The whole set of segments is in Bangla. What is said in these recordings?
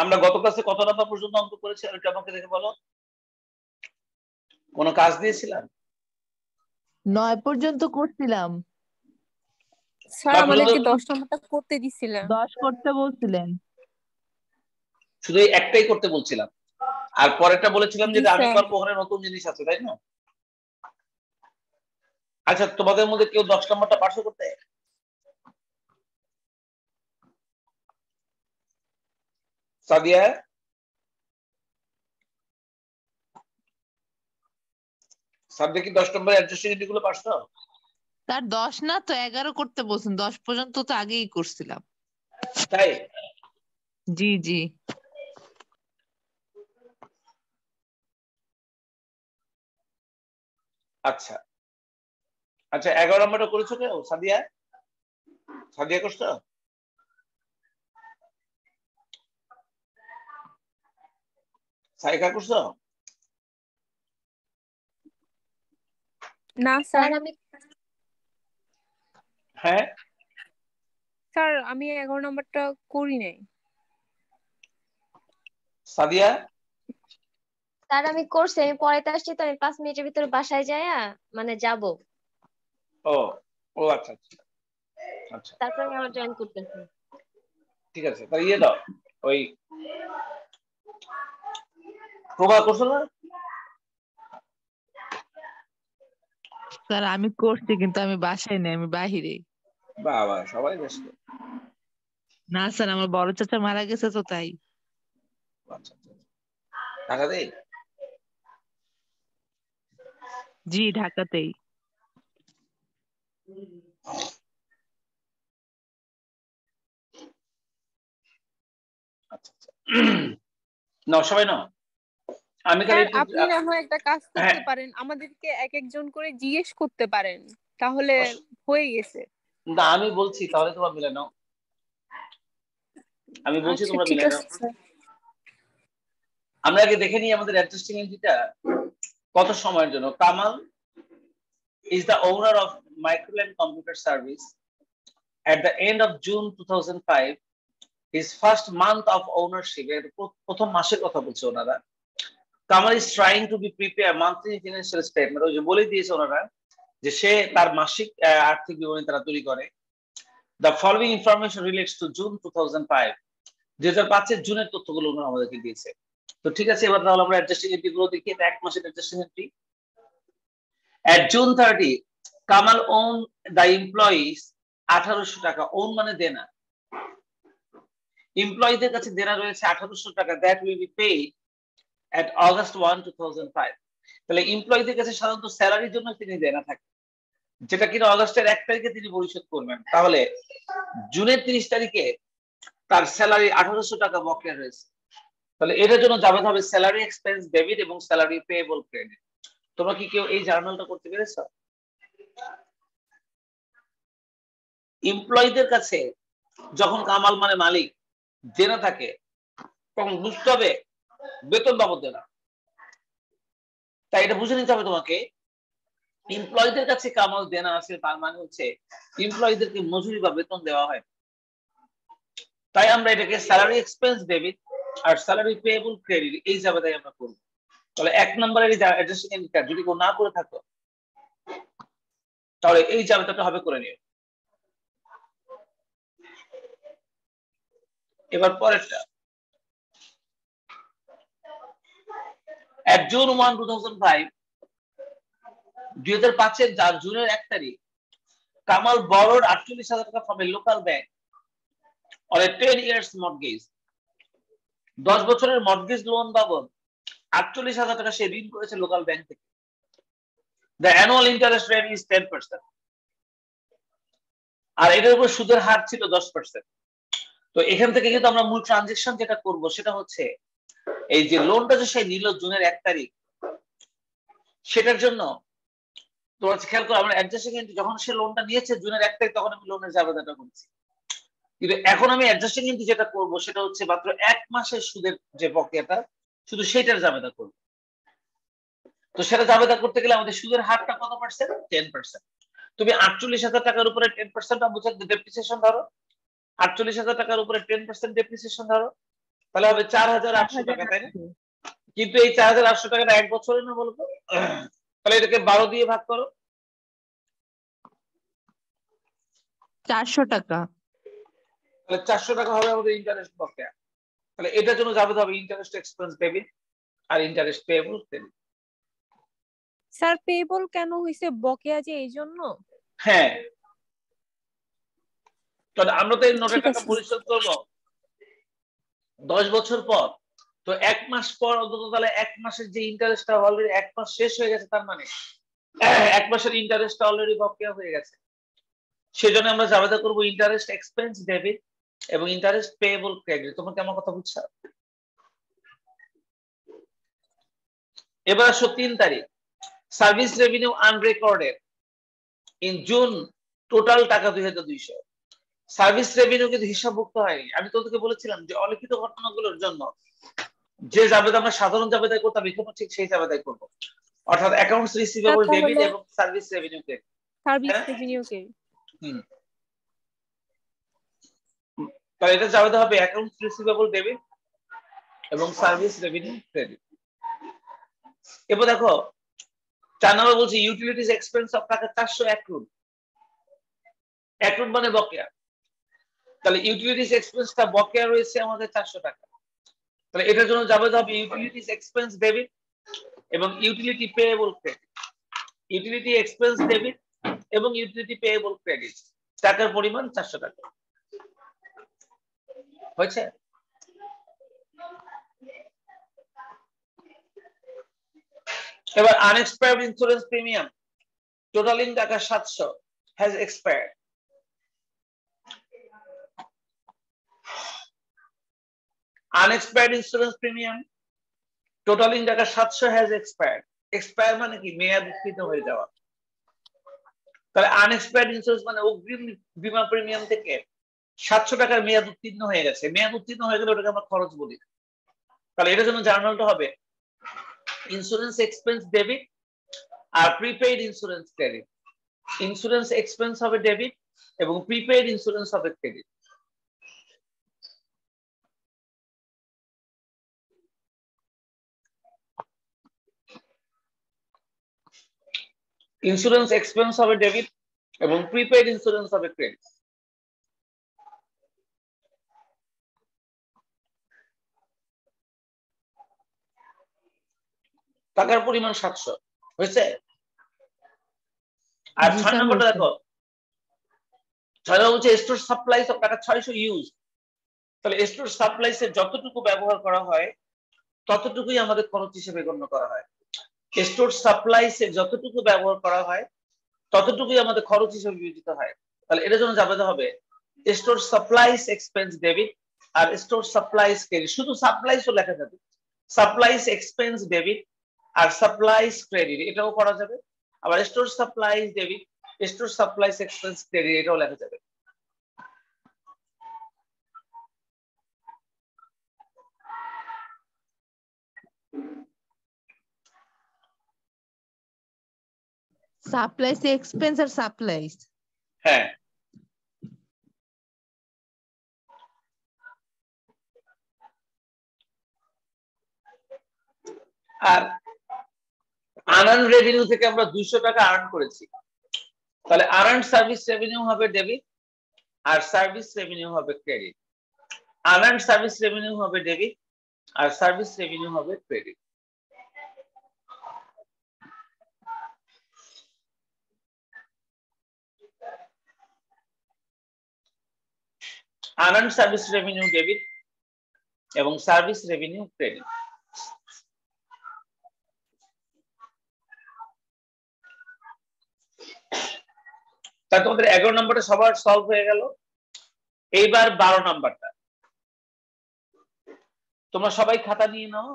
আমরা গত ক্লাসে কত নাম্বার পর্যন্ত অঙ্ক করেছি এটা আমাকে দেখে বলো। কোন কাজ দিয়েছিলাম? 9 পর্যন্ত করছিলাম। স্যার আমাদেরকে 10 নম্বরটা করতে দিছিলেন। 10 করতে বলছিলেন। শুধু একটাই করতে বলছিলাম, আর পরেরটা বলেছিলাম যে আমি স্যার। করব, ওখানে নতুন জিনিস আছে, তাই না? আচ্ছা, তোমাদের মধ্যে কেউ 10 নম্বরটা পারছো করতে? সাদিয়া, সাদিয়া কি 10 নম্বরের অ্যাডজাস্টিং গুলো পারছো? তার 10 না তো 11 করতে বলছেন, 10 পর্যন্ত তো আগেই করছিলাম। তাই? জি জি। আচ্ছা আচ্ছা, 11 নম্বরটা করেছো কেউ? সাদিয়া, সাদিয়া করছো? সাইকা করছো? না স্যার। হ্যাঁ স্যার আমি 11 নম্বরটা করি নাই। সাদিয়া? স্যার আমি করছি, আমি পড়াইতে আসছি তো, আমি 5 মিনিটের ভিতরে বাসায় যাইয়া মানে যাব, ও ও আচ্ছা আচ্ছা আচ্ছা, তারপর আমি আবার জয়েন করতেছি। ঠিক আছে, তাহলে ইয়ে দাও, ওই প্রভা করছো না? স্যার আমি করছি কিন্তু আমি বাসায় নেই, আমি বাহিরে। বাবা সবাই ব্যস্ত। না স্যার, আমার বড় চাচা মারা গেছে তো তাই। আচ্ছা আচ্ছা, টাকা দেই? জি, ঢাকাতেই। আচ্ছা আচ্ছা, নাও সবাই নাও। আমি খালি স্যার একটু আপনি না হয় একটা কাজ করতে হ্যাঁ, পারেন, আমাদেরকে এক একজন করে জিজ্ঞেস করতে পারেন, তাহলে হয়ে গেছে। না আমি বলছি, তাহলে তোমরা মিলে নাও। আমি বলছি আচ্ছা তোমরা ঠিক মিলে নাও। আছে স্যার। আমরা আগে দেখে নিই আমাদের অ্যাডজাস্টিং এন্ট্রিটা কত সময়ের জন্য। Kamal is the owner of Microland Computer Service. At the end of June 2005, his first month of ownership, এর প্রথম মাসের কথা বলছে ওনারা। Kamal is trying to be prepare monthly financial statement, ওই যে বলে দিয়েছে ওনারা যে সে তার মাসিক আর্থিক বিবরণী তারা তৈরি করে। The following information relates to June 2005, 2005 জুনের তথ্যগুলো ওনারা আমাদেরকে দিয়েছে। তো ঠিক আছে, এবার তাহলে আমরা অ্যাডজাস্টিং এন্ট্রি গুলো দেখি। এটা এক মাসের adjusting entry. At June 30, Kamal own the employees 1800 টাকা। own মানে দেনা, এমপ্লয়ীদের কাছে দেনা রয়েছে 1800 টাকা, that will be paid at August 1, 2005। তাহলে এমপ্লয়ীদের কাছে সাধারণত স্যালারির জন্য তিনি দেনা থাকে, যেটা কিনা অগস্টের 1 তারিখে তিনি পরিশোধ করবেন। তাহলে জুনের 30 তারিখে তার স্যালারি 1800 টাকা বকেয়া রয়েছে। তাহলে এটার জন্য যাবে হবে স্যালারি এক্সপেন্স ডেবিট এবং স্যালারি পেয়েবল ক্রেডিট। তোমরা কি কেউ এই জার্নালটা করতে পেরেছো? এমপ্লয়ীদের কাছে যখন কামাল মানে মালিক দেনা থাকে, তখন বুঝতে হবে বেতন বাবদ দেনা। তাই এটা বুঝে নিতে হবে তোমাকে, এমপ্লয়ীদের কাছে কামাল দেনা আছে, তার মানে হচ্ছে এমপ্লয়ীদেরকে মজুরি বা বেতন দেওয়া হয়। তাই আমরা এটাকে স্যালারি এক্সপেন্স ডেবিট আর স্যালারি পেয়েবল ক্রেডিট এই জায়গায় আমরা করব। তাহলে 1 নম্বরের এই অ্যাডজাস্টিং এন্ট্রিটা যদি কেউ না করে থাকো, তাহলে এই জায়গাটা হবে করে নিও। এবার পরেরটা, at June 1, 2005, 2005 জুনের 1 তারিখ কামাল borrowed 48,000 টাকা from a local bank on a 10 years mortgage। 10 বছরের মর্টগেজ লোন বাবদ 48,000 টাকা সে ঋণ করেছে লোকাল ব্যাংক থেকে। The annual interest rate is 10%, আর এটার উপর সুদের হার ছিল 10%। তো এখান থেকে কিন্তু আমরা মূল ট্রানজেকশন যেটা করব সেটা হচ্ছে এই যে লোনটা যে সে নিল জুনের 1 তারিখ, সেটার জন্য তোমরা খেয়াল করো আমরা অ্যাডজাস্টিং এন্ট্রি যখন সে লোনটা নিয়েছে জুনের 1 তারিখ, তখন আমি লোনের জাবেদাটা করছি। কিন্তু এখন আমি অ্যাডজাস্টিং এন্ট্রি যেটা করব সেটা হচ্ছে মাত্র 1 মাসের সুদের যে বকেয়াটা, শুধু সেটার জাবেদা করব। তো সেটা জাবেদা করতে গেলে আমাদের সুদের হারটা কত পার্সেন্ট? 10%। তুমি 48,000 টাকার উপরে 10% ডেপ্রিসিয়েশন ধরো, 48,000 টাকার উপরে 10% ডেপ্রিসিয়েশন ধরো, তাহলে হবে 4,800 টাকা, তাই না? কিন্তু এই 4,800 টাকাটা 1 বছরে না বলতো? তাহলে এটাকে 12 দিয়ে ভাগ করো। 400 টাকা। তাহলে 400 টাকা হবে আমাদের ইন্টারেস্ট বকেয়া। তাহলে এটার জন্য যাবে হবে ইন্টারেস্ট এক্সপেন্স ডেবিট আর interest payable credit. Sir payable কেন হইছে? বকেয়া যে এই জন্য? হ্যাঁ, কারণ আমরা তো এই নোটের ঠিক টাকা আছে। পরিশোধ করব 10 বছর পর। তো 1 মাস পর অন্তত তাহলে 1 মাসের যে ইন্টারেস্টটা অলরেডি 1 মাস শেষ হয়ে গেছে, তার মানে 1 মাসের ইন্টারেস্টটা অলরেডি বকেয়া হয়ে গেছে। সেজন্য আমরা যাবেদা করব ইন্টারেস্ট এক্সপেন্স ডেবিট এবং ইন্টারেস্ট পেয়েবল ক্রেডিট। তোমরা কি আমার কথা বুঝছো? এবার আসো 3 তারিখ, service revenue unrecorded in June total টাকা 2,200। সার্ভিস রেভিনিউ কিন্তু হিসাবভুক্ত হয়নি। আমি তোদেরকে বলেছিলাম যে অলিখিত ঘটনাগুলোর জন্য যে জাবেদা আমরা সাধারণ জাবেদায় করতাম, এখানে ঠিক সেই জাবেদায় করব, অর্থাৎ অ্যাকাউন্টস রিসিভেবল ডেবিট তাহলে এবং service revenue credit. Service revenue কে তাহলে এটা জাবেদা হবে অ্যাকাউন্টস রিসিভেবল ডেবিট এবং সার্ভিস রেভিনিউ ক্রেডিট। এবার দেখো 4 নম্বর বলছি ইউটিলিটিজ এক্সপেন্স অফ টাকা 400 অ্যাক্রুড। অ্যাক্রুড মানে বকেয়া। তাহলে ইউটিলিটিজ এক্সপেন্সটা বকেয়া রয়েছে আমাদের 400 টাকা। তাহলে এটার জন্য যাবে হবে ইউটিলিটিজ এক্সপেন্স ডেবিট এবং utility payable credit. Utility expense debit এবং ইউটিলিটি পেয়েবল ক্রেডিট, টাকার পরিমাণ 400 টাকা হয়েছে। এবার আনএক্সপায়ার্ড ইন্স্যুরেন্স প্রিমিয়াম টোটালিং টাকা 700 has expired. Unexpired insurance premium totalling টাকা 700 হ্যাজ এক্সপায়ার্ড। এক্সপায়ার মানে কি? মেয়াদ উত্তীর্ণ হয়ে যাওয়া। তাহলে আনএক্সপায়ার্ড ইন্স্যুরেন্স মানে অগ্রিম বীমা প্রিমিয়াম থেকে 700 টাকার মেয়াদ উত্তীর্ণ হয়ে গেছে। মেয়াদ উত্তীর্ণ হয়ে গেলে ওটাকে আমরা খরচ বলি। তাহলে এটার জন্য জার্নালটা হবে ইন্স্যুরেন্স এক্সপেন্স ডেবিট আর prepaid insurance credit. Insurance expense হবে ডেবিট এবং প্রিপেইড ইন্স্যুরেন্স হবে ক্রেডিট। ইন্স্যুরেন্স এক্সপেন্স হবে ডেবিট এবং প্রিপেইড ইন্স্যুরেন্স হবে ক্রেডিট। টাকার পরিমাণ 700 হয়েছে। আর 6 নম্বরটা দেখো, 6 নম্বর হচ্ছে স্টোর সাপ্লাইস অফ টাকা 600 ইউজ। তাহলে স্টোর সাপ্লাইস এর যতটুকু ব্যবহার করা হয় ততটুকুই আমাদের খরচ হিসেবে গণ্য করা হয়। স্টোর সাপ্লাইস এর যতটুকু ব্যবহার করা হয় ততটুকুই আমাদের খরচ হিসেবে বিবেচিত হয়। তাহলে এটার জন্য যাবে হবে স্টোর সাপ্লাইস এক্সপেন্স ডেবিট আর স্টোর সাপ্লাইস ক্রেডিট। শুধু সাপ্লাইসও লেখা যাবে, সাপ্লাইস এক্সপেন্স ডেবিট আর সাপ্লাইস ক্রেডিট এটাও করা যাবে। আবার store supplies debit, store supplies expense credit এটাও লেখা যাবে। সাপ্লাইস এক্সপেন্স আর সাপ্লাইস। হ্যাঁ, আর আনআর্ন রেভিনিউ থেকে আমরা 200 টাকা আর্ন করেছি। তাহলে আর্ন সার্ভিস রেভিনিউ হবে ডেবিট আর সার্ভিস রেভিনিউ হবে ক্রেডিট। আনআর্ন সার্ভিস রেভিনিউ হবে ডেবিট আর সার্ভিস রেভিনিউ হবে credit. Unearned service revenue debit এবং সার্ভিস রেভিনিউ ক্রেডিট। তা তোমাদের 11 নম্বরটা সবার সলভ হয়ে গেল। এইবার 12 নম্বরটা তোমরা সবাই খাতা নিয়ে নাও।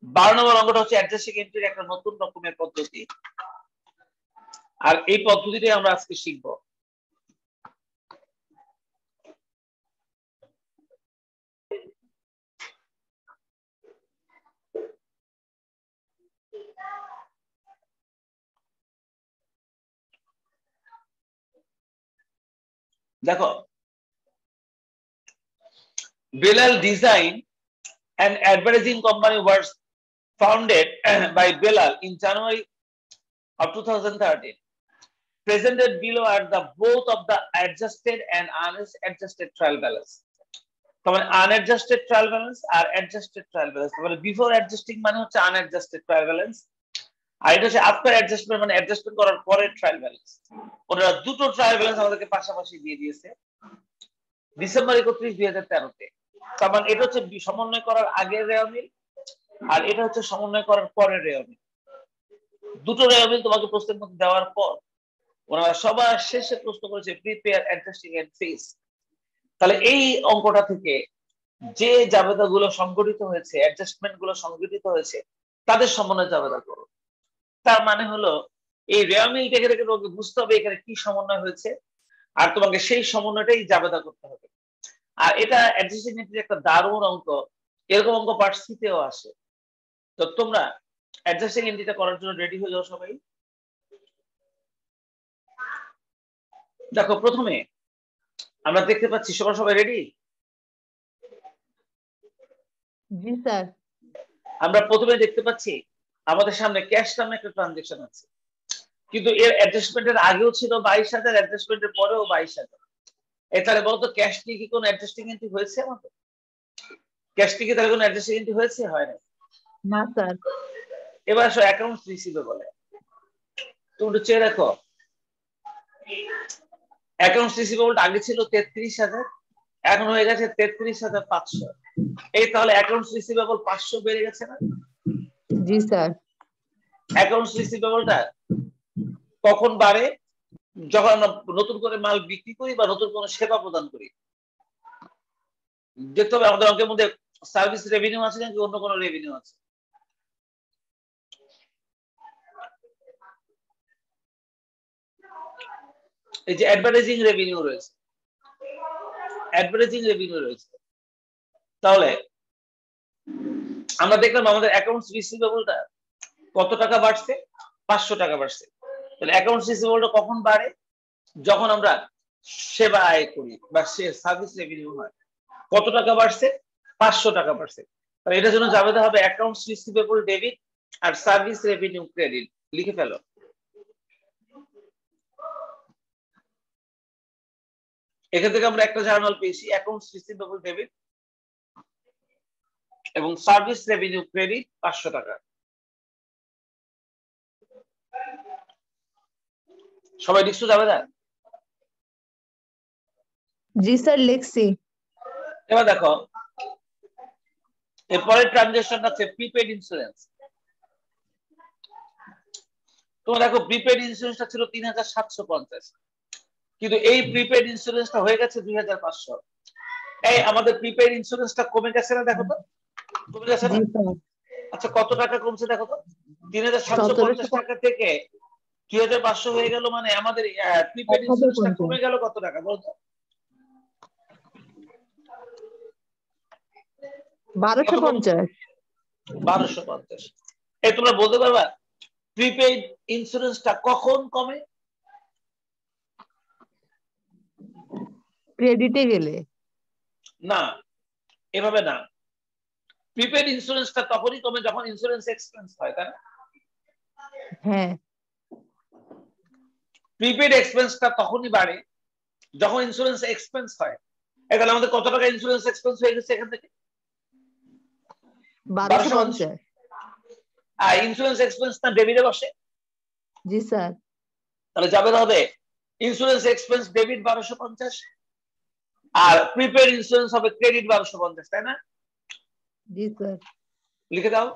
12 নম্বর অঙ্কটা হচ্ছে অ্যাডজাস্টিং এন্ট্রির একটা নতুন রকমের পদ্ধতি, আর এই পদ্ধতিটাই আমরা আজকে শিখবো। দেখো Belal Design and Advertising Company was founded by Belal in January of 2013. Presented below are the both of the adjusted and unadjusted trial balance. তাহলে unadjusted trial balance আর adjusted trial balance, তাহলে before adjusting মানে হচ্ছে unadjusted trial balance, আর এটা হচ্ছে after adjustment মানে adjustment করার পরে trial balance। ওরা দুটো trial balance আমাদেরকে পাশাপাশি দিয়ে দিয়েছে ডিসেম্বর 31, 2013 তে। তার মানে এটা হচ্ছে সমন্বয় করার আগের রেওয়ামিল আর এটা হচ্ছে সমন্বয় করার পরের রেওয়ামিল। দুটো রেওয়ামিল তোমাকে প্রশ্নের মধ্যে দেওয়ার পর ওনারা সবার শেষে প্রশ্ন করেছে প্রিপেয়ার, অ্যাডজাস্টিং এন্ড ফেস। তাহলে এই অঙ্কটা থেকে যে জাবেদাগুলো সংগঠিত হয়েছে, অ্যাডজাস্টমেন্ট গুলো সংগঠিত হয়েছে, তাদের সমন্বয় জাবেদা করো। তার মানে হলো এই রেওয়ামিল থেকে তোমাকে বুঝতে হবে এখানে কি সমন্বয় হয়েছে আর তোমাকে সেই সমন্বয়টাই জাবেদা করতে হবে। আর এটা অ্যাডজাস্টিং এন্ট্রির একটা দারুণ অঙ্ক, এরকম অঙ্ক পার্ট সিতেও আসে। তো তোমরা অ্যাডজাস্টিং এন্ট্রিটা করার জন্য রেডি হয়ে যাও সবাই। দেখো প্রথমে আমরা দেখতে পাচ্ছি সবাই রেডি? জি স্যার। আমরা প্রথমে দেখতে পাচ্ছি আমাদের সামনে ক্যাশ নামে একটা ট্রানজাকশন আছে, কিন্তু এর অ্যাডজাস্টমেন্টের আগেও ছিল 22,000, অ্যাডজাস্টমেন্টের পরেও 22,000। তাহলে বলতো ক্যাশ নিয়ে কি কোনো অ্যাডজাস্টিং এন্ট্রি হয়েছে আমাদের? ক্যাশ নিয়ে কি তাহলে কোনো অ্যাডজাস্টিং এন্ট্রি হয়েছে? হয় না। না স্যার। এবার আসো অ্যাকাউন্টস রিসিভেবল। তুমি একটু চেয়ে দেখো অ্যাকাউন্টস রিসিভেবল আগে ছিল 33,000, এখন হয়ে গেছে 33,500। এই তাহলে অ্যাকাউন্টস রিসিভেবল 500 বেড়ে গেছে না? জি স্যার। অ্যাকাউন্টস রিসিভেবলটা কখন বাড়ে? যখন আমরা নতুন করে মাল বিক্রি করি বা নতুন কোনো সেবা প্রদান করি। দেখতে হবে আমাদের অঙ্কের মধ্যে সার্ভিস রেভিনিউ আছে নাকি অন্য কোনো রেভিনিউ আছে। এই যে অ্যাডভার্টাইজিং রেভিনিউ রয়েছে, অ্যাডভার্টাইজিং রেভিনিউ রয়েছে। তাহলে আমরা দেখলাম আমাদের অ্যাকাউন্টস রিসিভেবলটা কত টাকা বাড়ছে? 500 টাকা বাড়ছে। তাহলে অ্যাকাউন্টস রিসিভেবলটা কখন বাড়ে? যখন আমরা সেবা আয় করি বা সার্ভিস রেভিনিউ হয়। কত টাকা বাড়ছে? 500 টাকা বাড়ছে। তাহলে এটার জন্য জাবেদা হবে অ্যাকাউন্টস রিসিভেবল ডেবিট আর সার্ভিস রেভিনিউ ক্রেডিট। লিখে ফেলো। এখান থেকে আমরা একটা জার্নাল পেয়েছি, অ্যাকাউন্টস রিসিভেবল ডেবিট এবং সার্ভিস রেভিনিউ ক্রেডিট 500 টাকা। সবাই লিখছো জাবেদা? জি স্যার লিখছি। এবার দেখো এরপরের ট্রানজাকশন আছে প্রিপেড ইন্স্যুরেন্স। তোমরা দেখো প্রিপেড ইন্স্যুরেন্সটা ছিল 3,750, কিন্তু এই প্রিপেড ইন্স্যুরেন্সটা হয়ে গেছে 2,500। এই আমাদের প্রিপেড ইন্স্যুরেন্সটা কমে গেছে না? দেখো তো কমে গেছে না? আচ্ছা কত টাকা কমছে দেখো তো? 3,750 টাকা থেকে 2,500 হয়ে গেল, মানে আমাদের প্রিপেড ইন্স্যুরেন্সটা কমে গেল কত টাকা বলতো? 1250। 1250। এই তোমরা বলতে পারবা প্রিপেড ইন্স্যুরেন্সটা কখন কমে? ক্রেডিটে গেলে। না, এভাবে না। প্রিপেড ইন্স্যুরেন্সটা তখনই কমে যখন ইন্স্যুরেন্স এক্সপেন্স হয়, তাই না? হ্যাঁ। প্রিপেড এক্সপেন্সটা তখনই বাড়ে যখন ইন্স্যুরেন্স এক্সপেন্স হয়। তাহলে আমাদের কত টাকা ইন্স্যুরেন্স এক্সপেন্স হয়ে গেছে এখান থেকে? 1250। আর ইন্স্যুরেন্স এক্সপেন্স না ডেবিটে বসে? জি স্যার। তাহলে যাবে হবে ইন্স্যুরেন্স এক্সপেন্স ডেবিট 1250 আর প্রিপেড ইন্স্যুরেন্স হবে ক্রেডিট 1250, তাই না? জি স্যার। লিখে দাও।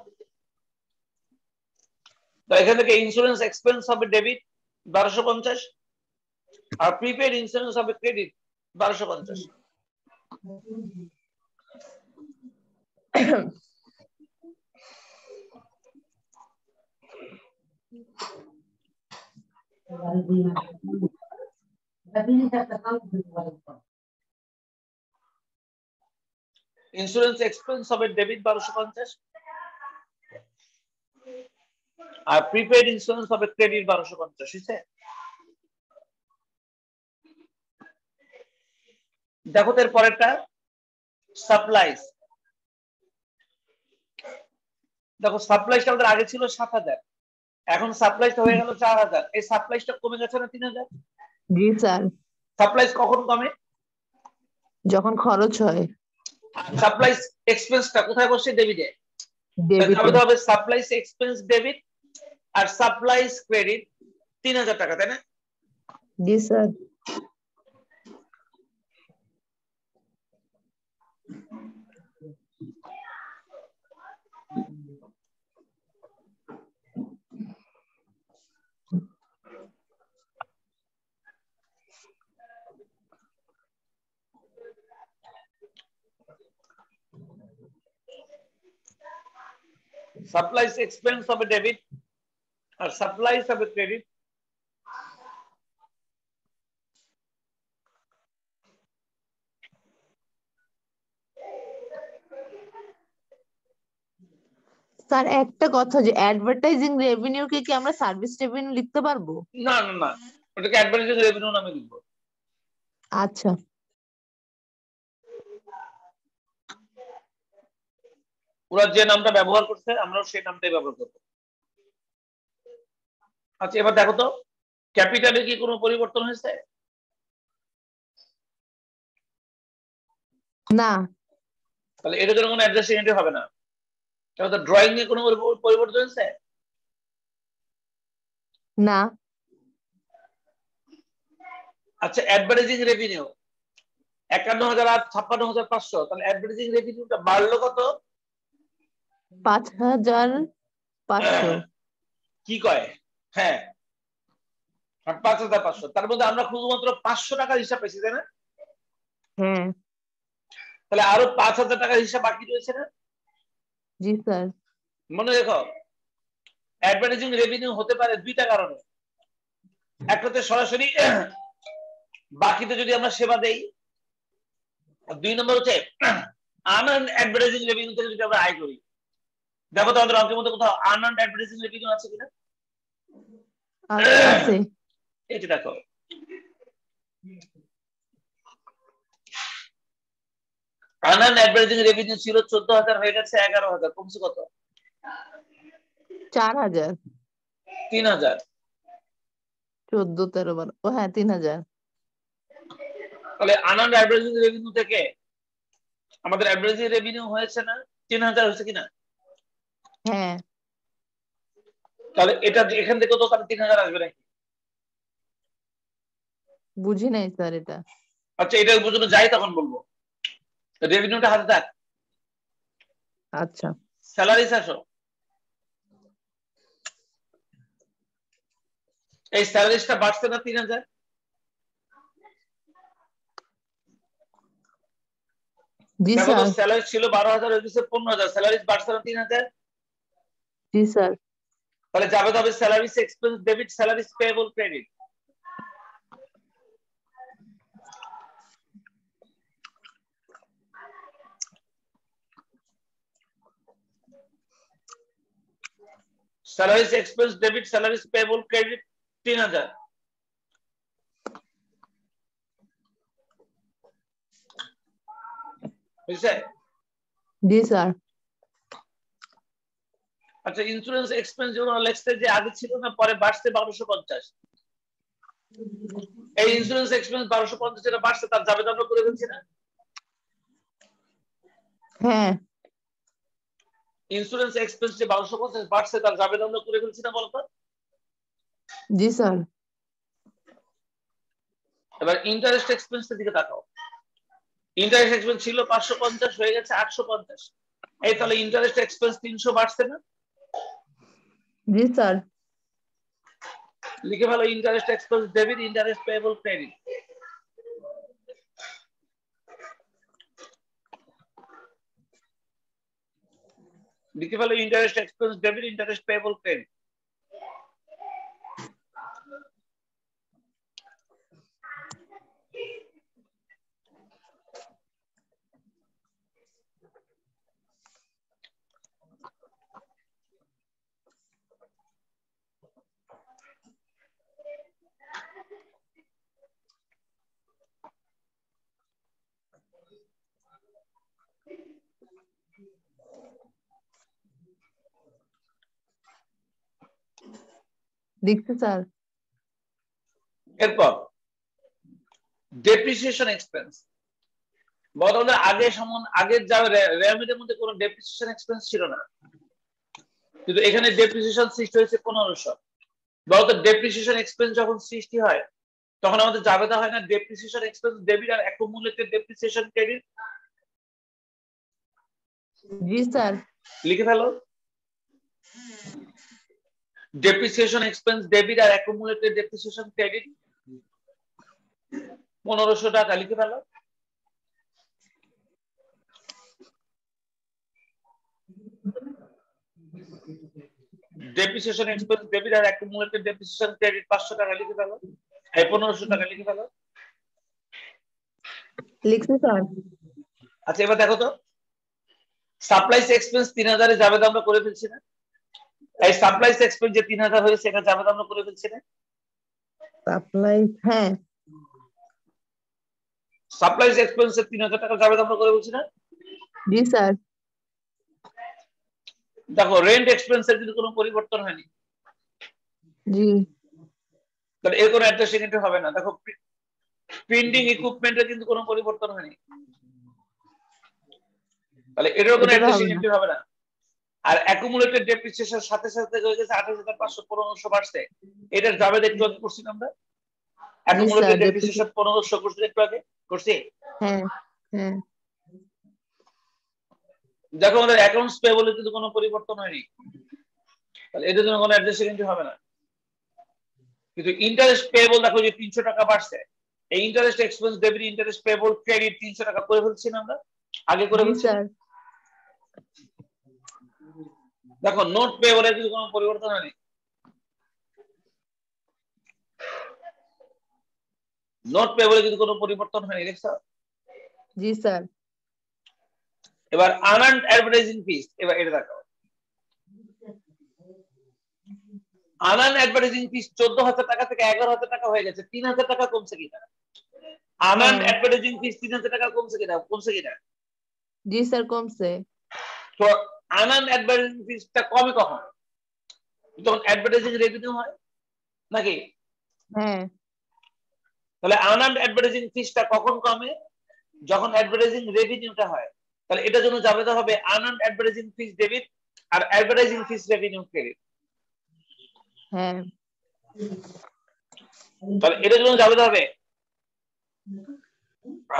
তো এখান থেকে ইন্স্যুরেন্স এক্সপেন্স হবে ডেবিট 1250 আর প্রিপেড ইন্স্যুরেন্স হবে ক্রেডিট 1250। ইন্স্যুরেন্স এক্সপেন্স হবে ডেবিট 1250 আর প্রিপেড ইন্স্যুরেন্স হবে ক্রেডিট 1250। বুঝছে? দেখো এর পরেরটা সাপ্লাইজ, দেখো সাপ্লাইজটা আমাদের আগে ছিল 7,000, এখন সাপ্লাইজটা হয়ে গেল 4,000। এই সাপ্লাইজটা কমে গেছে না 3,000? জি স্যার, সাপ্লাইজ কখন কমে? যখন খরচ হয় সাপ্লাইজ এক্সপেন্সটা কোথায় বসে? ডেবিটে। ডেবিটে। আমাদের হবে সাপ্লাইজ এক্সপেন্স ডেবিট আর সাপ্লাইজ ক্রেডিট 3,000 টাকা, তাই না? জি স্যার। সাপ্লাইজ এক্সপেন্স হবে ডেবিট আর সাপ্লাইজ হবে ক্রেডিট। স্যার একটা কথা, যে অ্যাডভার্টাইজিং রেভিনিউ কে কি আমরা সার্ভিস রেভিনিউ লিখতে পারবো? না না না, ওটাকে অ্যাডভার্টাইজিং রেভিনিউ নামে লিখবো। আচ্ছা। ওরা যে নামটা ব্যবহার করছে আমরাও সেই নামটাই ব্যবহার করবো। আচ্ছা এবার দেখো তো ক্যাপিটালে কি কোনো পরিবর্তন হয়েছে? না। তাহলে এটার জন্য কোনো অ্যাড্রেসিং এন্ট্রি হবে না। তাহলে তো ড্রয়িং এ কোনো পরিবর্তন হয়েছে? না। আচ্ছা অ্যাডভার্টাইজিং রেভিনিউ 51,000 আর 56,500, তাহলে অ্যাডভার্টাইজিং রেভিনিউটা বাড়লো কত? 5,500। কি কয়? হ্যাঁ 5,500। তার মধ্যে আমরা শুধুমাত্র 500 টাকার হিসাব পেয়েছি, তাই না? হ্যাঁ। তাহলে আরো 5,000 টাকার হিসাব বাকি রয়েছে না? জি স্যার। মনে রেখো অ্যাডভার্টাইজিং রেভিনিউ হতে পারে দুইটা কারণে। একটাতে সরাসরি বাকিতে যদি আমরা সেবা দেই, আর 2 নম্বর হচ্ছে আনআর্ন অ্যাডভার্টাইজিং রেভিনিউ থেকে যদি আমরা আয় করি। দেখো তো আমাদের অঙ্কের মধ্যে কোথাও আনআর্ন অ্যাডভার্টাইজিং রেভিনিউ আছে কিনা? আছে। এই যে দেখো আনআর্ন অ্যাডভার্টাইজিং রেভিনিউ ছিল 14,000, হয়ে গেছে 11,000, কমছে কত? 4,000। 3,000। 14, 13, 12, ও হ্যাঁ 3,000। তাহলে আনআর্ন অ্যাডভার্টাইজিং রেভিনিউ থেকে আমাদের অ্যাডভার্টাইজিং রেভিনিউ হয়েছে না? 3,000 হয়েছে কিনা? হ্যাঁ। তাহলে এটা এখান থেকে তো তাহলে 3,000 আসবে নাকি? বুঝি নাই স্যার এটা। আচ্ছা এটা পর্যন্ত যাই তখন বলবো। রেভিনিউটা হাতে থাক। আচ্ছা। স্যালারিস আসো। এই স্যালারিসটা বাড়ছে না 3,000? জি দেখো তো স্যার। স্যালারি ছিল 12,000, হয়ে গেছে 15,000, স্যালারিস বাড়ছে না 3,000? জি স্যার। তাহলে যাবে তবে salaries expense debit salaries payable credit. Salaries expense debit salaries payable credit 3,000। বুঝছে? জি স্যার। আচ্ছা ইন্স্যুরেন্স এক্সপেন্স যেগুলো লেখছে যে আগে ছিল না পরে বাড়ছে 1,250, এই ইন্স্যুরেন্স এক্সপেন্স 1,250 যেটা বাড়ছে তার যাবে আমরা করে ফেলছি না? হ্যাঁ। ইন্স্যুরেন্স এক্সপেন্স যে 1,250 বাড়ছে তার যাবে আমরা করে ফেলছি না বলতো? জি স্যার। এবার ইন্টারেস্ট এক্সপেন্সের দিকে তাকাও। ইন্টারেস্ট এক্সপেন্স ছিল 550, হয়ে গেছে 850। এই তাহলে ইন্টারেস্ট এক্সপেন্স 300 বাড়ছে না? জি স্যার। লিখে ফেলো interest expense debit interest payable credit. লিখে ফেলো interest expense debit interest payable credit. লিখছি স্যার। এরপর ডেপ্রিসিয়েশন এক্সপেন্স। বর্তমানে আগের যা রেমিটের মধ্যে কোনো ডেপ্রিসিয়েশন এক্সপেন্স ছিল না, কিন্তু এখানে ডেপ্রিসিয়েশন সৃষ্টি হয়েছে 1500। বলতো ডেপ্রিসিয়েশন এক্সপেন্স যখন সৃষ্টি হয় তখন আমাদের জাবেদা হয় না ডেপ্রিসিয়েশন এক্সপেন্স ডেবিট আর অ্যাকুমুলেটেড ডেপ্রিসিয়েশন ক্রেডিট? জি স্যার। লিখে ফেলো, ডেপ্রিসিয়েশন এক্সপেন্স ডেবিট আর অ্যাকুমুলেটেড ডেপ্রিসিয়েশন ক্রেডিট 1500 টাকা লিখে ফেলো। ডেপ্রিসিয়েশন এক্সপেন্স ডেবিট আর অ্যাকুমুলেটেড ডেপ্রিসিয়েশন ক্রেডিট 500 টাকা লিখে ফেলো, 1500 টাকা লিখে ফেলো। লিখছি স্যার। আচ্ছা এবার দেখো তো, সাপ্লাইস এক্সপেন্স 3000 এ জাবেদা আমরা করে ফেলছি না? এই সাপ্লাইস এক্সপেন্স যে 3000 হয়েছে এটা জাবেদা আমরা করে ফেলছি না? সাপ্লাই, হ্যাঁ সাপ্লাইস এক্সপেন্স এর 3000 টাকা জাবেদা আমরা করে ফেলছি না? জি স্যার। দেখো রেন্ট এক্সপেন্স এর কিন্তু কোনো পরিবর্তন হয়নি, জি। তাহলে এর কোনো অ্যাডজাস্টিং এন্ট্রি হবে না। দেখো প্রিন্টিং ইকুইপমেন্টের কিন্তু কোনো পরিবর্তন হয়নি, তাহলে এটারও কোনো অ্যাডজাস্টিং এন্ট্রি হবে না। আর অ্যাকুমুলেটেড ডেপ্রিসিয়েশন সাথে সাথে হয়ে গেছে 28500, 1500 বাড়ছে। এটার জাবেদা একটু আগে করছি না আমরা? অ্যাকুমুলেটেড ডেপ্রিসিয়েশন 1500 করছি একটু আগে করছি। হ্যাঁ হ্যাঁ। দেখো আমাদের অ্যাকাউন্টস পেয়েবলে কিন্তু কোনো পরিবর্তন হয়নি, তাহলে এটার জন্য কোনো অ্যাডজাস্টিং এন্ট্রি হবে না। কিন্তু ইন্টারেস্ট পেয়েবল দেখো যে 300 টাকা বাড়ছে, এই interest expense debit interest payable credit 300 টাকা করে ফেলছি না আমরা? আগে করে ফেলছি। দেখো নোট পেয়েবলের কিন্তু কোনো পরিবর্তন হয়নি, নোট পেয়েবলে কিন্তু কোনো পরিবর্তন হয়নি, দেখছো? জি স্যার। এবার আনআর্নড অ্যাডভার্টাইজিং ফিস, এবার এটা দেখো। আনআর্নড অ্যাডভার্টাইজিং ফিস 14000 টাকা থেকে 11000 টাকা হয়ে গেছে, 3000 টাকা কমছে কিনা? আনআর্নড অ্যাডভার্টাইজিং ফিস 3000 টাকা কমছে কিনা? কমছে কিনা? জি স্যার কমছে। তো আনআর্নড অ্যাডভার্টাইজিং ফিসটা কমে কখন? যখন অ্যাডভার্টাইজিং রেভিনিউ হয় নাকি? হ্যাঁ। তাহলে আনআর্নড অ্যাডভার্টাইজিং ফিসটা কখন কমে? যখন অ্যাডভার্টাইজিং রেভিনিউটা হয়। তাহলে এটার জন্য জাবেদা হবে আনআর্নড অ্যাডভার্টাইজিং ফিস ডেবিট আর অ্যাডভার্টাইজিং ফিস রেভিনিউ ক্রেডিট। হ্যাঁ। তাহলে এটার জন্য জাবেদা হবে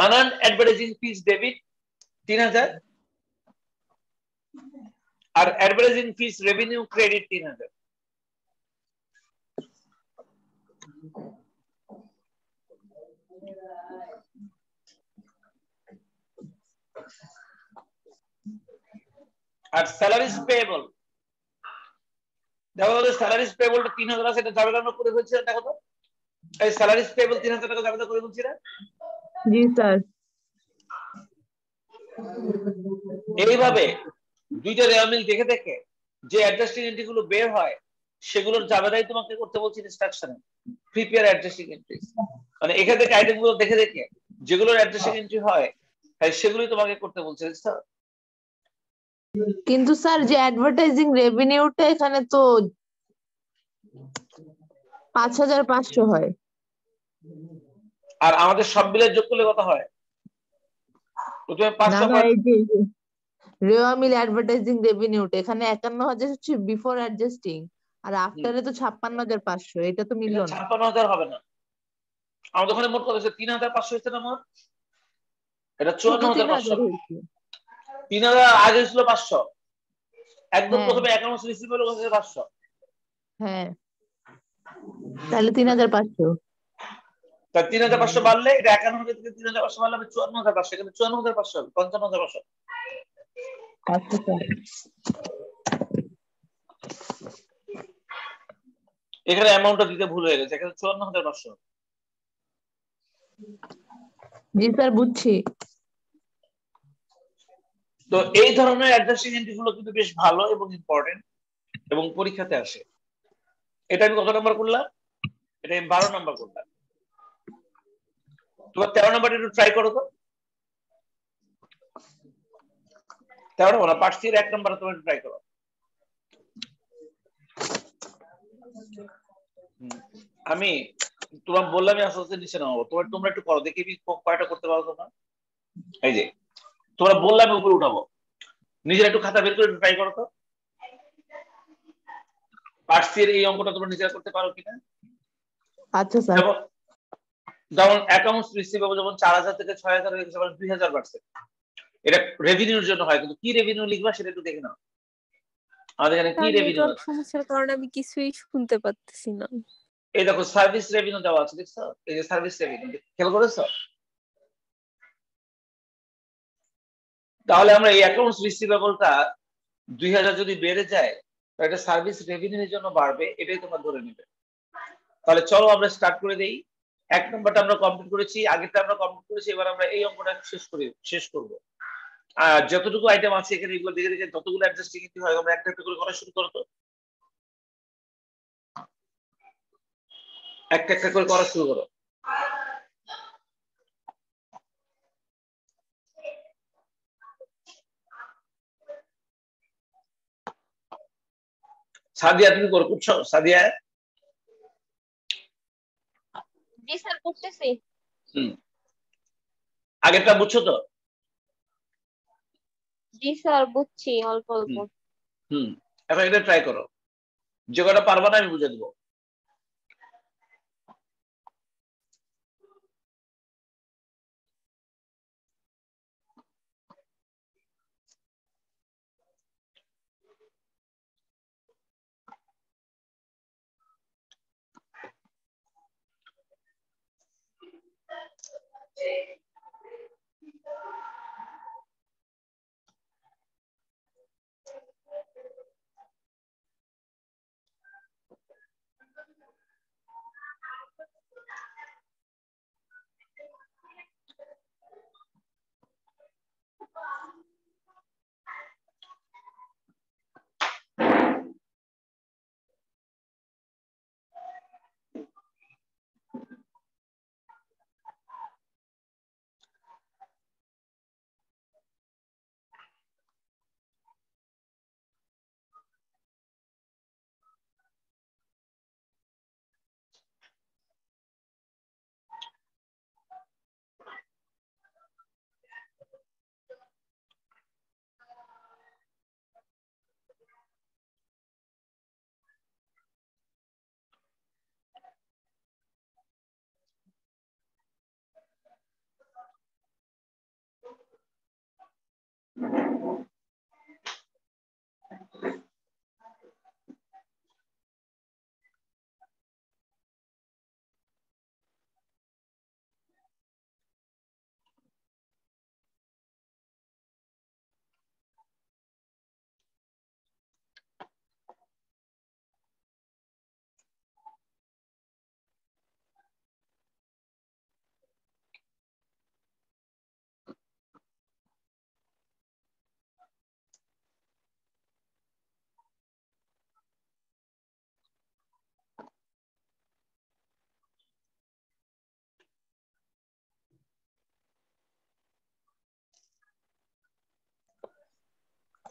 আনআর্নড অ্যাডভার্টাইজিং ফিস ডেবিট 3000 আর অ্যাডভার্টাইজিং ফিস রেভিনিউ ক্রেডিট 3000। আর স্যালারিজ পেয়েবল, দেখো তো স্যালারিজ পেয়েবলটা 3000 আছে, এটা জাবেদা আমরা করে ফেলছি। দেখো তো এই স্যালারিজ পেয়েবল 3000 টাকা জাবেদা করে ফেলছি না? জি স্যার। এইভাবে দুইটা রেয়ামিল দেখে দেখে যে অ্যাডজাস্টিং এন্ট্রি গুলো বের হয় সেগুলোর জাবেদাই তোমাকে করতে বলছি ইনস্ট্রাকশনে, প্রিপেয়ার অ্যাডজাস্টিং এন্ট্রিজ। মানে এখান থেকে আইটেম গুলো দেখে দেখে যেগুলোর অ্যাডজাস্টিং এন্ট্রি হয় সেগুলোই তোমাকে করতে বলছে। কিন্তু স্যার যে অ্যাডভার্টাইজিং রেভিনিউটা এখানে তো 5500 হয়, আর আমাদের সব বিলের যোগ করলে কত হয়? প্রথমে 500 এই যে রেওয়া মিল অ্যাডভার্টাইজিং রেভিনিউটা এখানে 51000 হচ্ছে বিফোর অ্যাডজাস্টিং, আর আফটারে তো 56500, এটা তো মিললো না। 56000 হবে না, আমাদের ওখানে মোট কত হচ্ছে? 3500 হচ্ছে না মোট? এটা 54500। 3000 আগে ছিল 500, একদম প্রথমে অ্যাকাউন্টস রিসিভ হলো 500। হ্যাঁ তাহলে 3500। তা 3500 বাড়লে এটা 51 থেকে 3500 বাড়লে 54500, এখানে 54500 হবে, 55500। আচ্ছা স্যার। এখানে অ্যামাউন্টটা দিতে ভুল হয়ে গেছে, এখানে 54500। জি স্যার বুঝছি। তো এই ধরনের অ্যাডজাস্টিং এন্ট্রি গুলো কিন্তু বেশ ভালো এবং ইম্পর্টেন্ট এবং পরীক্ষাতে আসে। এটা আমি কত নাম্বার করলাম? এটা আমি 12 নাম্বার করলাম। তোমার 13 নাম্বারটা একটু ট্রাই করো তো। 13 নম্বর পার্ট সি এর 1 নাম্বার তুমি ট্রাই করো। আমি তোমার বললাম আসলে নিচে নামাবো, তোমরা একটু করো দেখি কয়টা করতে পারো তোমরা। এই যে তোমরা বললাম উপরে উঠাবো, নিজের একটু খাতা বের করে ট্রাই করো তো, পার্সের এই অঙ্কটা তোমরা নিজেরা করতে পারো কিনা। আচ্ছা স্যার। যেমন অ্যাকাউন্টস রিসিভেবল যেমন 4000 থেকে 6000 হয়ে গেছে, 2000 বাড়ছে, এটা রেভিনিউর জন্য হয়, কিন্তু কি রেভিনিউ লিখবা সেটা একটু দেখে নাও। আমাদের এখানে কি রেভিনিউ নেটওয়ার্ক আছে? সমস্যার কারণে আমি কিছুই শুনতে পাচ্ছি না। এই দেখো সার্ভিস রেভিনিউ দেওয়া আছে, দেখছো? এই যে সার্ভিস রেভিনিউ, খেয়াল করেছো? তাহলে আমরা এই অ্যাকাউন্টস রিসিভেবলটা 2000 যদি বেড়ে যায়, তো এটা সার্ভিস রেভিনিউর জন্য বাড়বে, এটাই তোমরা ধরে নিবে। তাহলে চলো আমরা স্টার্ট করে দেই। 1 নম্বরটা আমরা কমপ্লিট করেছি, আগেরটা আমরা কমপ্লিট করেছি, এবার আমরা এই অঙ্কটা শেষ করব। আর যতটুকু আইটেম আছে এখানে এগুলো দেখে দেখে যতগুলো অ্যাডজাস্টিং হয় আমরা একটা একটা করে করা শুরু করো তো, একটা একটা করে করা শুরু করো। সাদিয়া তুমি করছো? সাদিয়া? জি স্যার করতেছি। আগেরটা বুঝছো তো? জি স্যার বুঝছি অল্প অল্প। এখন এটা ট্রাই করো, যে কটা পারবা না আমি বুঝে দেবো।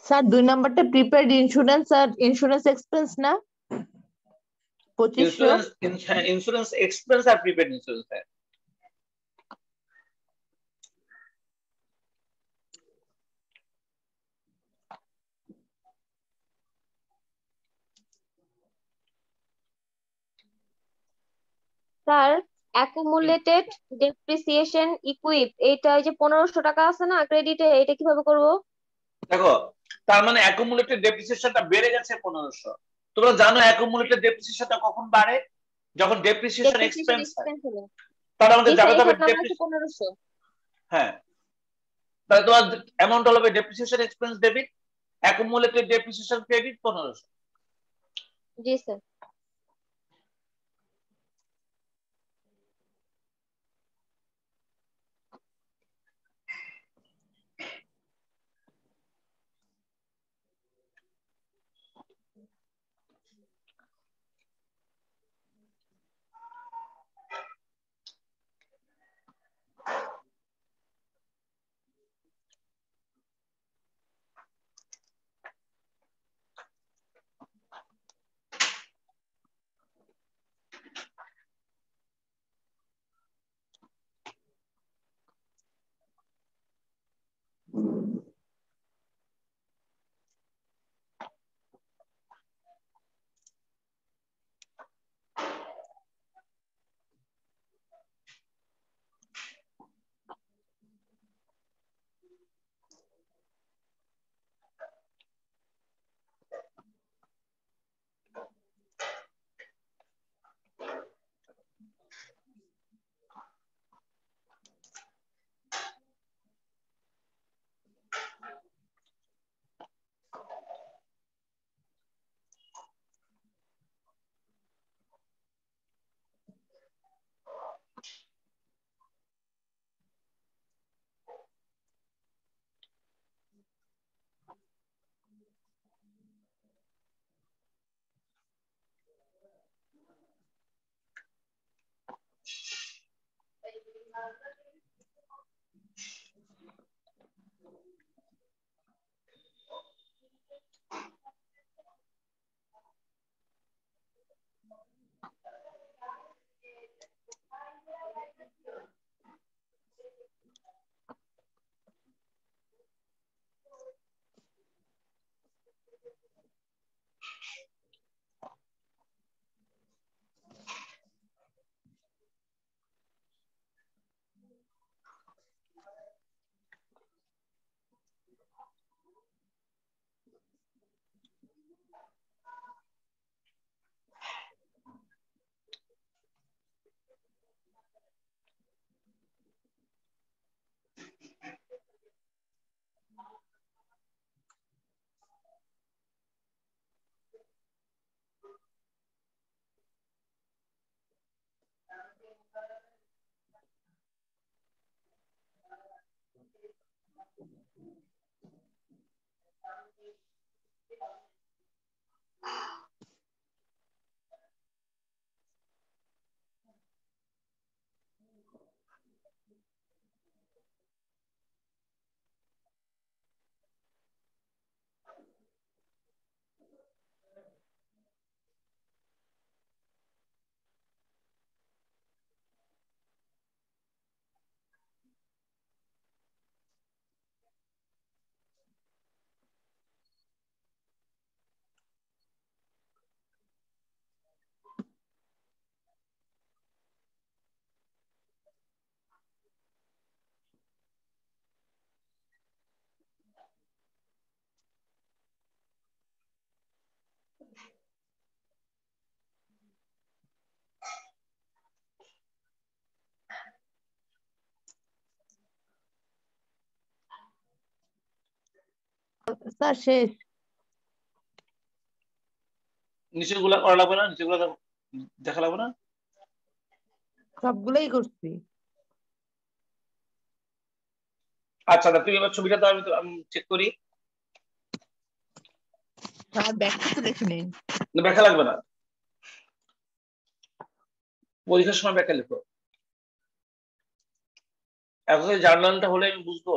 স্যার 2 নাম্বারটা প্রিপেইড ইন্স্যুরেন্স আর ইন্স্যুরেন্স এক্সপেন্স না 2500? ইন্স্যুরেন্স এক্সপেন্স আর prepaid insurance. Sir accumulated depreciation equip এটা ওই যে 1500 টাকা আছে না ক্রেডিটে, এটা কিভাবে করব? দেখো তার মানে অ্যাকুমুলেটেড ডেপ্রিসিয়েশনটা বেড়ে গেছে 1500। তোমরা জানো অ্যাকুমুলেটেড ডেপ্রিসিয়েশনটা কখন বাড়ে? যখন ডেপ্রিসিয়েশন ডেপ্রিসিয়েশন এক্সপেন্স হয়। এক্সপেন্স হলো। তাহলে জি আমাদের স্যার যাবে তবে এখানে আমার আছে 1500। হ্যাঁ, তাহলে তোমার অ্যামাউন্ট হবে depreciation expense debit, accumulated depreciation credit 1500। জি স্যার। স্যার শেষ। নিচের গুলা করা লাগবে না, নিচের গুলা দেখা লাগবে না। সবগুলোই করছি। আচ্ছা তুমি এবার ছবিটা দাও, আমি চেক করি। স্যার ব্যাখ্যা তো লিখে নেই। ব্যাখ্যা লাগবে না, পরীক্ষার সময় ব্যাখ্যা লিখো। এখন জার্নালটা হলে আমি বুঝবো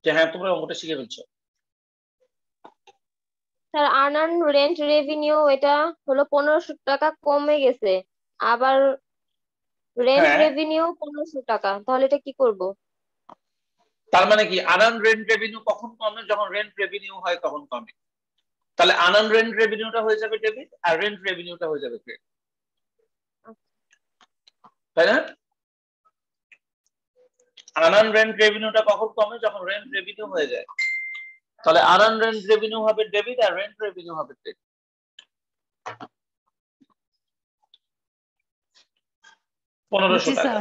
যে হ্যাঁ তোমরা অঙ্কটা শিখে ফেলছো। স্যার আনআর্ন রেন্ট রেভিনিউ এটা হলো 1500 টাকা কমে গেছে, আবার রেন্ট হ্যাঁ, রেভিনিউ 1500 টাকা, তাহলে এটা কি করব? তার মানে কি আনআর্ন রেন্ট রেভিনিউ কখন কমে? যখন রেন্ট রেভিনিউ হয় তখন কমে। তাহলে আনআর্ন রেন্ট রেভিনিউটা হয়ে যাবে ডেবিট আর রেন্ট রেভিনিউটা হয়ে যাবে ক্রেডিট, তাই না? আনআর্ন রেন্ট রেভিনিউটা কখন কমে? যখন রেন্ট রেভিনিউ হয়ে যায়। তাহলে আনআর্ন রেন্ট রেভিনিউ হবে ডেবিট আর রেন্ট রেভিনিউ হবে ক্রেডিট। 1500 টাকা। স্যার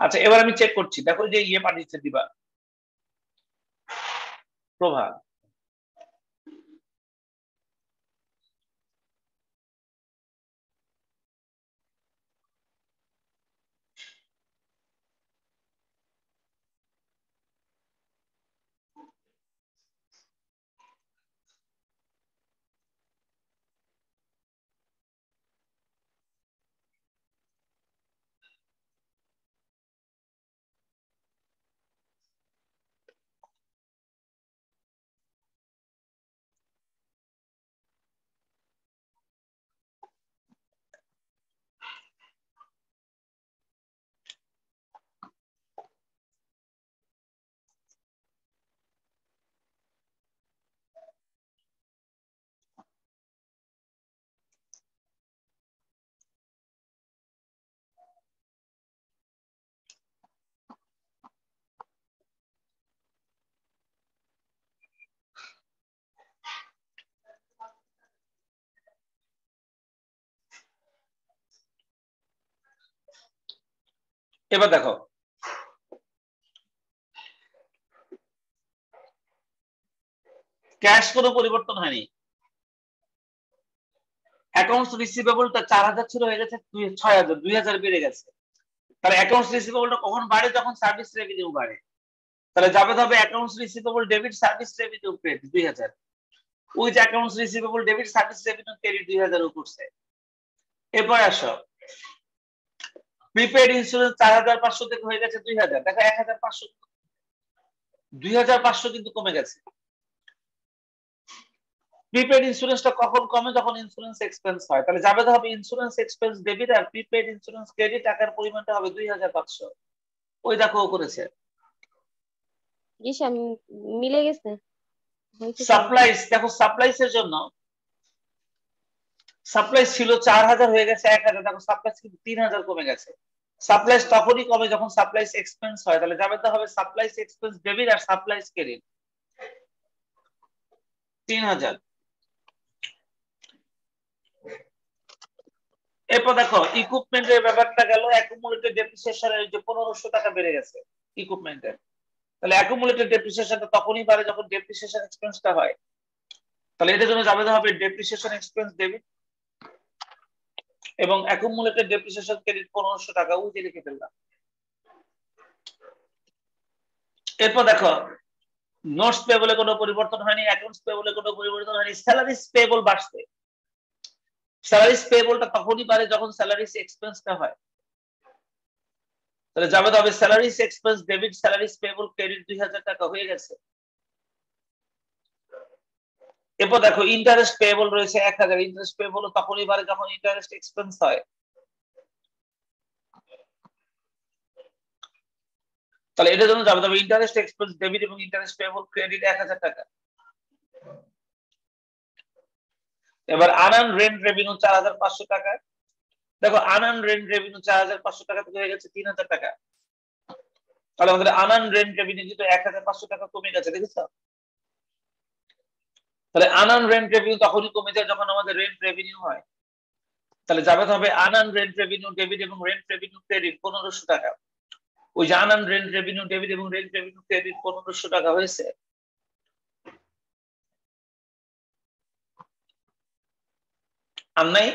আচ্ছা এবার আমি চেক করছি, দেখো যে ইয়ে পাঠিয়েছে দিবা, প্রভা। এবার দেখো ক্যাশ কোনো পরিবর্তন হয়নি। অ্যাকাউন্টস রিসিভেবলটা 4000 ছিল, হয়ে গেছে 6000, 2000 বেড়ে গেছে। তাহলে অ্যাকাউন্টস রিসিভেবলটা কখন বাড়ে? যখন সার্ভিস রেভিনিউ বাড়ে। তাহলে যাবে হবে accounts receivable debit, service revenue credit 2000। With accounts receivable debit service revenue credit 2000 করছে। এরপর আসো প্রিপেড ইন্স্যুরেন্স 4500 থেকে হয়ে গেছে 2000। দেখো 1500 2500 কিন্তু কমে গেছে। প্রিপেড ইন্স্যুরেন্সটা কখন কমে? যখন ইন্স্যুরেন্স এক্সপেন্স হয়। তাহলে যাবে হবে ইন্স্যুরেন্স এক্সপেন্স ডেবিট আর প্রিপেড ইন্স্যুরেন্স ক্রেডিট টাকার পরিমাণটা হবে 2500। ওই দেখো ও করেছে। মিলে গেছে। সাপ্লাইস দেখো, সাপ্লাইস এর জন্য সাপ্লাইস ছিল 4000 হয়ে গেছে 1000। দেখো সাপ্লাইস কিন্তু 3000 কমে গেছে। সাপ্লাইস তখনই কমে যখন সাপ্লাইস এক্সপেন্স হয়। তাহলে যাবে হবে সাপ্লাইস এক্সপেন্স ডেবিট আর সাপ্লাইস ক্রেডিট 3000। এরপর দেখো ইকুইপমেন্টের ব্যাপারটা গেল। অ্যাকুমুলেটেড ডেপ্রিসিয়েশনের যে 1500 টাকা বেড়ে গেছে ইকুইপমেন্টের। তাহলে অ্যাকুমুলেটেড ডেপ্রিসিয়েশনটা তখনই বাড়ে যখন ডেপ্রিসিয়েশন এক্সপেন্সটা হয়। তাহলে এটার জন্য যাবে হবে ডেপ্রিসিয়েশন এক্সপেন্স ডেবিট এবং অ্যাকুমুলেটেড ডেপ্রিসিয়েশন ক্রেডিট 1500 টাকা ওই যে লিখে ফেললাম। এরপর দেখো নোটস পেবলে কোনো পরিবর্তন হয়নি, অ্যাকাউন্টস পেবলে কোনো পরিবর্তন হয়নি, স্যালারিজ পেবল বাড়ছে। স্যালারিজ পেবলটা তখনই বাড়ে যখন স্যালারিজ এক্সপেন্সটা হয়। তাহলে যাবে হবে salaries expense debit salaries payable credit 2000 টাকা হয়ে গেছে। এরপর দেখো ইন্টারেস্ট পেবল রয়েছে 1000। ইন্টারেস্ট পেবল তখনই বাড়ে যখন ইন্টারেস্ট এক্সপেন্স হয়। তাহলে এটার জন্য যাবে তবে ইন্টারেস্ট এক্সপেন্স ডেবিট এবং ইন্টারেস্ট পেবল ক্রেডিট 1000 টাকা। এবার আনআর্ন রেন্ট রেভিনিউ 4500 টাকা। দেখো আনআর্ন রেন্ট রেভিনিউ 4500 টাকা থেকে হয়ে গেছে 3000 টাকা। তাহলে আমাদের আনআর্ন রেন্ট রেভিনিউ কিন্তু 1500 টাকা কমে গেছে, দেখেছো? তাহলে আনআর্ন রেন্ট রেভিনিউ তখনই কমে যায় যখন আমাদের রেন্ট রেভিনিউ হয়। তাহলে যাবে হবে আনআর্ন রেন্ট রেভিনিউ ডেবিট এবং রেন্ট রেভিনিউ ক্রেডিট 1500 টাকা। ওই যে আনআর্ন রেন্ট রেভিনিউ ডেবিট এবং রেন্ট রেভিনিউ ক্রেডিট 1500 টাকা হয়েছে। আর নাই